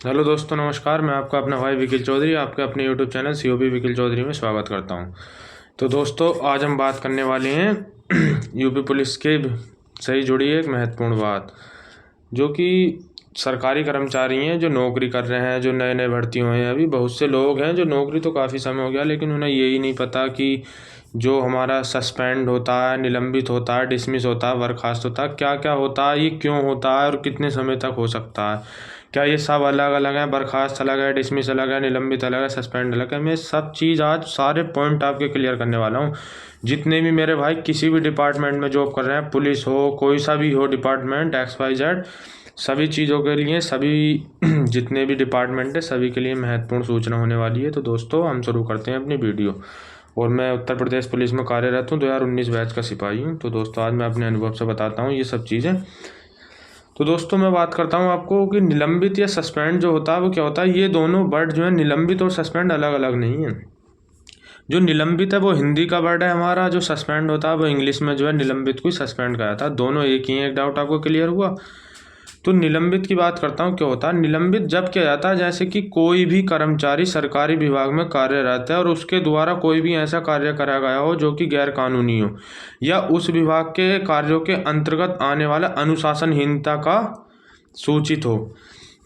Hello दोस्तों, नमस्कार। मैं आपका अपना भाई वकील चौधरी आपके अपने यूट्यूब चैनल सीओबी वकील चौधरी में स्वागत करता हूं। तो दोस्तों, आज हम बात करने वाले हैं यूपी पुलिस के से ही जुड़ी एक महत्वपूर्ण बात, जो कि सरकारी कर्मचारी हैं जो नौकरी कर रहे हैं, जो नए नए भर्ती हुए हैं। अभी बहुत से लोग हैं जो नौकरी तो काफ़ी समय हो गया, लेकिन उन्हें यही नहीं पता कि जो हमारा सस्पेंड होता है, निलंबित होता है, डिसमिस होता है, बर्खास्त होता है, क्या क्या होता है, ये क्यों होता है और कितने समय तक हो सकता है। क्या ये सब अलग अलग हैं? बर्खास्त अलग है, डिसमिस अलग है, निलंबित अलग है, सस्पेंड अलग है। मैं सब चीज़ आज सारे पॉइंट आपके क्लियर करने वाला हूँ। जितने भी मेरे भाई किसी भी डिपार्टमेंट में जॉब कर रहे हैं, पुलिस हो, कोई सा भी हो डिपार्टमेंट, XYZ, सभी चीज़ों के लिए, सभी जितने भी डिपार्टमेंट है सभी के लिए महत्वपूर्ण सूचना होने वाली है। तो दोस्तों, हम शुरू करते हैं अपनी वीडियो। और मैं उत्तर प्रदेश पुलिस में कार्यरत हूँ, 2019 बैच का सिपाही हूँ। तो दोस्तों, आज मैं अपने अनुभव से बताता हूँ ये सब चीज़ें। तो दोस्तों, मैं बात करता हूँ आपको कि निलंबित या सस्पेंड जो होता है वो क्या होता है। ये दोनों वर्ड जो है, निलंबित और सस्पेंड, अलग अलग नहीं है। जो निलंबित है वो हिंदी का वर्ड है हमारा, जो सस्पेंड होता है वो इंग्लिश में जो है निलंबित को सस्पेंड कहा जाता है। दोनों एक ही है। एक डाउट आपको क्लियर हुआ? तो निलंबित की बात करता हूँ, क्या होता है निलंबित जब किया जाता है, जैसे कि कोई भी कर्मचारी सरकारी विभाग में कार्यरत है और उसके द्वारा कोई भी ऐसा कार्य करा गया हो जो कि गैर कानूनी हो, या उस विभाग के कार्यों के अंतर्गत आने वाला अनुशासनहीनता का सूचित हो।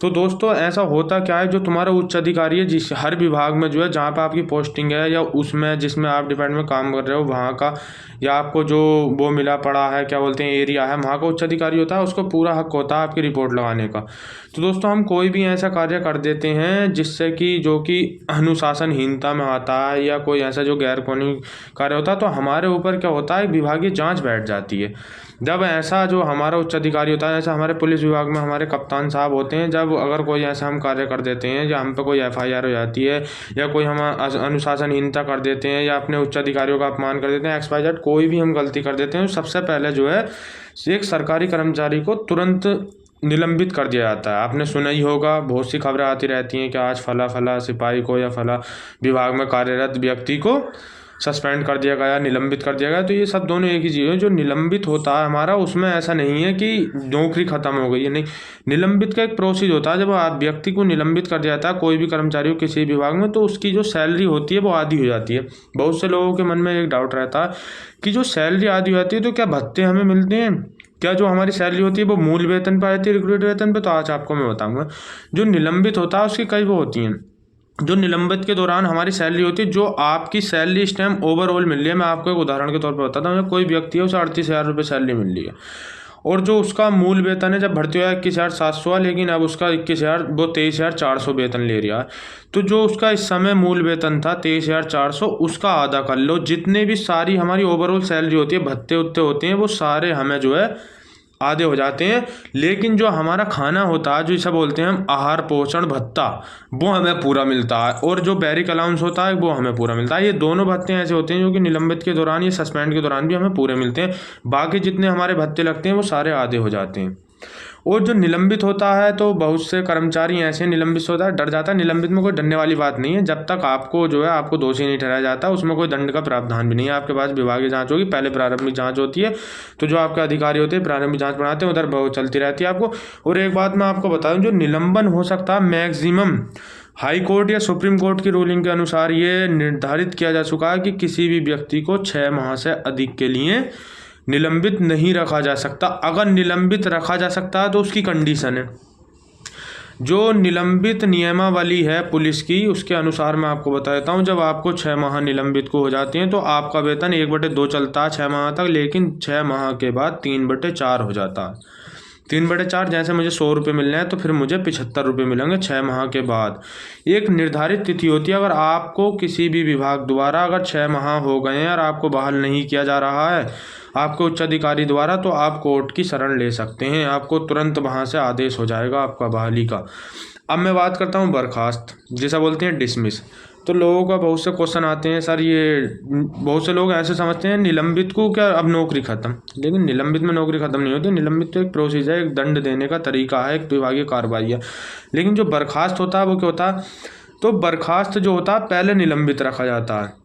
तो दोस्तों, ऐसा होता क्या है, जो तुम्हारा उच्च अधिकारी है, जिस हर विभाग में जो है, जहाँ पे आपकी पोस्टिंग है या उसमें जिसमें आप डिपार्टमेंट में काम कर रहे हो वहाँ का, या आपको जो वो मिला पड़ा है, क्या बोलते हैं, एरिया है, वहाँ का उच्च अधिकारी होता है, उसको पूरा हक होता है आपकी रिपोर्ट लगाने का। तो दोस्तों, हम कोई भी ऐसा कार्य कर देते हैं जिससे कि जो कि अनुशासनहीनता में आता है, या कोई ऐसा जो गैर कानूनी कार्य होता है, तो हमारे ऊपर क्या होता है, विभागीय जाँच बैठ जाती है। जब ऐसा जो हमारा उच्च अधिकारी होता है, जैसे हमारे पुलिस विभाग में हमारे कप्तान साहब होते हैं, जब अगर कोई ऐसा हम कार्य कर देते हैं या हम पे कोई FIR हो जाती है, या कोई हम अनुशासनहीनता कर देते हैं, या अपने उच्च अधिकारियों का अपमान कर देते हैं, XYZ, कोई भी हम गलती कर देते हैं, तो सबसे पहले जो है एक सरकारी कर्मचारी को तुरंत निलंबित कर दिया जाता है। आपने सुना ही होगा, बहुत सी खबरें आती रहती हैं कि आज फला फला सिपाही को या फला विभाग में कार्यरत व्यक्ति को सस्पेंड कर दिया गया, निलंबित कर दिया गया। तो ये सब दोनों एक ही चीज़ है। जो निलंबित होता है हमारा, उसमें ऐसा नहीं है कि नौकरी खत्म हो गई है, नहीं। निलंबित का एक प्रोसेस होता है। जब आप व्यक्ति को निलंबित कर दिया जाता है, कोई भी कर्मचारी हो किसी विभाग में, तो उसकी जो सैलरी होती है वो आधी हो जाती है। बहुत से लोगों के मन में एक डाउट रहता है कि जो सैलरी आधी हो जाती है तो क्या भत्ते हमें मिलते हैं? क्या जो हमारी सैलरी होती है वो मूल वेतन पर आती है, रिक्रूट वेतन पर? तो आज आपको मैं बताऊंगा। जो निलंबित होता है उसकी कई वो होती हैं। जो निलंबित के दौरान हमारी सैलरी होती है, जो आपकी सैलरी इस टाइम ओवरऑल मिल रही है, मैं आपको एक उदाहरण के तौर पर बताता हूँ। कोई व्यक्ति है, उसे 38,000 रुपये सैलरी मिल रही है, और जो उसका मूल वेतन है, जब भर्ती हुआ 21,700 है, लेकिन अब उसका 21,000 वो 23,400 वेतन ले रहा है। तो जो उसका इस समय मूल वेतन था 23,400, उसका आधा कर लो। जितने भी सारी हमारी ओवरऑल सैलरी होती है, भत्ते उत्ते होते हैं, वो सारे हमें जो है आधे हो जाते हैं। लेकिन जो हमारा खाना होता है, जो इसे बोलते हैं हम आहार पोषण भत्ता, वो हमें पूरा मिलता है, और जो बैरिक अलाउंस होता है वो हमें पूरा मिलता है। ये दोनों भत्ते ऐसे होते हैं जो कि निलंबित के दौरान या सस्पेंड के दौरान भी हमें पूरे मिलते हैं। बाकी जितने हमारे भत्ते लगते हैं वो सारे आधे हो जाते हैं। और जो निलंबित होता है, तो बहुत से कर्मचारी ऐसे निलंबित होता है, डर जाता है। निलंबित में कोई डरने वाली बात नहीं है। जब तक आपको जो है आपको दोषी नहीं ठहराया जाता, उसमें कोई दंड का प्रावधान भी नहीं है। आपके पास विभागीय जांच होगी, पहले प्रारंभिक जांच होती है, तो जो आपके अधिकारी होते हैं प्रारंभिक जांच बढ़ाते हैं, उधर बहुत चलती रहती है आपको। और एक बात मैं आपको बता दूं, जो निलंबन हो सकता है मैक्सिमम हाई कोर्ट या सुप्रीम कोर्ट की रूलिंग के अनुसार ये निर्धारित किया जा चुका है कि किसी भी व्यक्ति को 6 माह से अधिक के लिए निलंबित नहीं रखा जा सकता। अगर निलंबित रखा जा सकता है तो उसकी कंडीशन है। जो निलंबित नियमावली है पुलिस की, उसके अनुसार मैं आपको बता देता हूँ। जब आपको 6 माह निलंबित को हो जाती हैं, तो आपका वेतन 1/2 चलता है 6 माह तक, लेकिन 6 माह के बाद 3/4 हो जाता है। 3/4, जैसे मुझे 100 रुपये मिल रहे हैं, तो फिर मुझे 75 रुपये मिलेंगे 6 माह के बाद। एक निर्धारित तिथि होती है। अगर आपको किसी भी विभाग द्वारा अगर 6 माह हो गए हैं और आपको बहाल नहीं किया जा रहा है आपको उच्च अधिकारी द्वारा, तो आप कोर्ट की शरण ले सकते हैं। आपको तुरंत वहाँ से आदेश हो जाएगा आपका बहाली का। अब मैं बात करता हूँ बर्खास्त, जिसे बोलते हैं डिसमिस। तो लोगों का बहुत से क्वेश्चन आते हैं, सर ये बहुत से लोग ऐसे समझते हैं निलंबित को क्या अब नौकरी खत्म, लेकिन निलंबित में नौकरी खत्म नहीं होती। निलंबित तो एक प्रोसीजर है, एक दंड देने का तरीका है, एक विभागीय कार्रवाई है। लेकिन जो बर्खास्त होता है वो क्या होता है, तो बर्खास्त जो होता है पहले निलंबित रखा जाता है।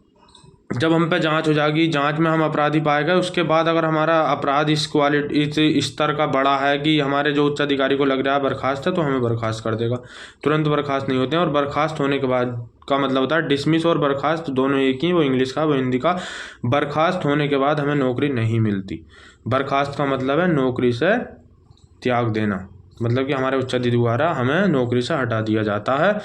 जब हम पे जांच हो जाएगी, जांच में हम अपराधी पाए गए, उसके बाद अगर हमारा अपराध इस क्वालिटी इस स्तर का बड़ा है कि हमारे जो उच्च अधिकारी को लग रहा है बर्खास्त है, तो हमें बर्खास्त कर देगा। तुरंत बर्खास्त नहीं होते हैं। और बर्खास्त होने के बाद का मतलब होता है डिसमिस और बर्खास्त दोनों एक ही, वो इंग्लिश का वो हिंदी का। बर्खास्त होने के बाद हमें नौकरी नहीं मिलती। बर्खास्त का मतलब है नौकरी से त्याग देना, मतलब कि हमारे उच्च अधिकारी द्वारा हमें नौकरी से हटा दिया जाता है।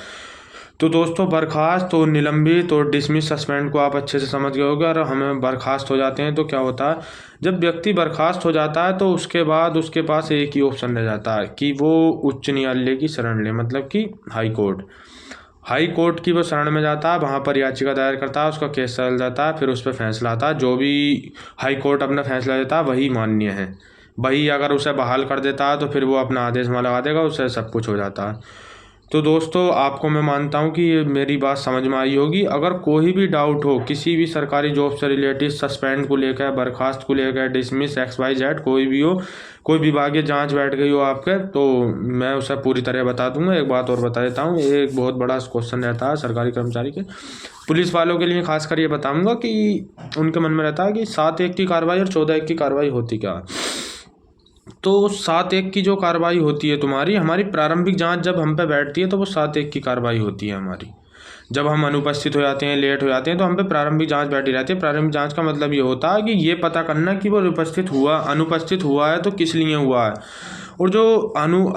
तो दोस्तों बर्खास्त और निलंबित और डिसमिस सस्पेंड को आप अच्छे से समझ गए होंगे। और हमें बर्खास्त हो जाते हैं तो क्या होता है, जब व्यक्ति बर्खास्त हो जाता है तो उसके बाद उसके पास एक ही ऑप्शन रह जाता है कि वो उच्च न्यायालय की शरण ले, मतलब कि हाई कोर्ट की वो शरण में जाता है, वहाँ पर याचिका दायर करता है, उसका केस चल जाता है, फिर उस पर फैसला आता है। जो भी हाई कोर्ट अपना फैसला देता है वही मान्य है। वही अगर उसे बहाल कर देता है तो फिर वो अपना आदेश वहाँ लगा देगा, उससे सब कुछ हो जाता है। तो दोस्तों आपको मैं मानता हूँ कि ये मेरी बात समझ में आई होगी। अगर कोई भी डाउट हो किसी भी सरकारी जॉब से रिलेटेड, सस्पेंड को लेकर, बर्खास्त को लेकर, डिसमिस XYZ कोई भी हो, कोई विभागीय जांच बैठ गई हो आपके, तो मैं उसे पूरी तरह बता दूंगा। एक बात और बता देता हूँ, ये एक बहुत बड़ा क्वेश्चन रहता है सरकारी कर्मचारी के, पुलिस वालों के लिए खासकर ये बताऊँगा कि उनके मन में रहता है कि 7(1) की कार्रवाई और 14(1) की कार्रवाई होती क्या है। तो 7(1) की जो कार्रवाई होती है तुम्हारी, हमारी प्रारंभिक जांच जब हम पे बैठती है तो वो 7(1) की कार्रवाई होती है हमारी। जब हम अनुपस्थित हो जाते हैं, लेट हो जाते हैं, तो हम पे प्रारंभिक जांच बैठी रहती है। प्रारंभिक जांच का मतलब ये होता है कि ये पता करना कि वो अनुपस्थित हुआ है तो किस लिए हुआ है। और जो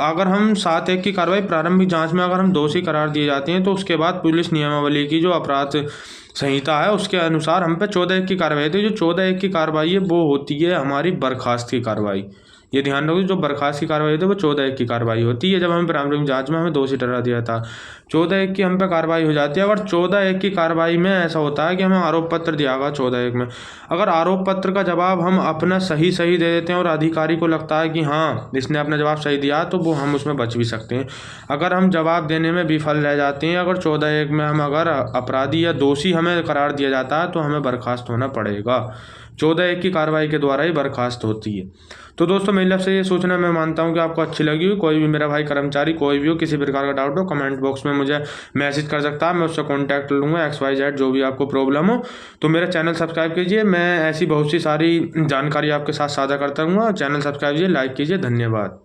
अगर हम 7(1) की कार्रवाई प्रारंभिक जांच में अगर हम दोषी करार दिए जाते हैं तो उसके बाद पुलिस नियमावली की जो अपराध संहिता है उसके अनुसार हम पे 14(1) की कार्रवाई होती है। जो 14(1) की कार्रवाई है वो होती है हमारी बर्खास्त की कार्रवाई। ये ध्यान रखो, जो बर्खास्त की कार्रवाई होती है वो 14(1) की कार्रवाई होती है। जब हमें प्रारंभिक जांच में हमें दोषी ठहरा दिया था, 14(1) की हम पे कार्रवाई हो जाती है। अगर 14(1) की कार्रवाई में ऐसा होता है कि हमें आरोप पत्र दिया गया 14(1) में, अगर आरोप पत्र का जवाब हम अपना सही दे देते हैं और अधिकारी को लगता है कि हाँ इसने अपना जवाब सही दिया, तो वो हम उसमें बच भी सकते हैं। अगर हम जवाब देने में विफल रह जाते हैं, अगर 14(1) में हम अगर अपराधी या दोषी हमें करार दिया जाता है, तो हमें बर्खास्त होना पड़ेगा। 14(1) की कार्रवाई के द्वारा ही बर्खास्त होती है। तो दोस्तों मेरी तरफ से ये सूचना मैं मानता हूँ कि आपको अच्छी लगी हो। कोई भी मेरा भाई कर्मचारी कोई भी हो, किसी प्रकार का डाउट हो, कमेंट बॉक्स में मुझे मैसेज कर सकता है, मैं उससे कॉन्टैक्ट लूँगा। XYZ जो भी आपको प्रॉब्लम हो, तो मेरा चैनल सब्सक्राइब कीजिए। मैं ऐसी बहुत सी सारी जानकारी आपके साथ साझा करता रहूँगा। चैनल सब्सक्राइब कीजिए, लाइक कीजिए। धन्यवाद।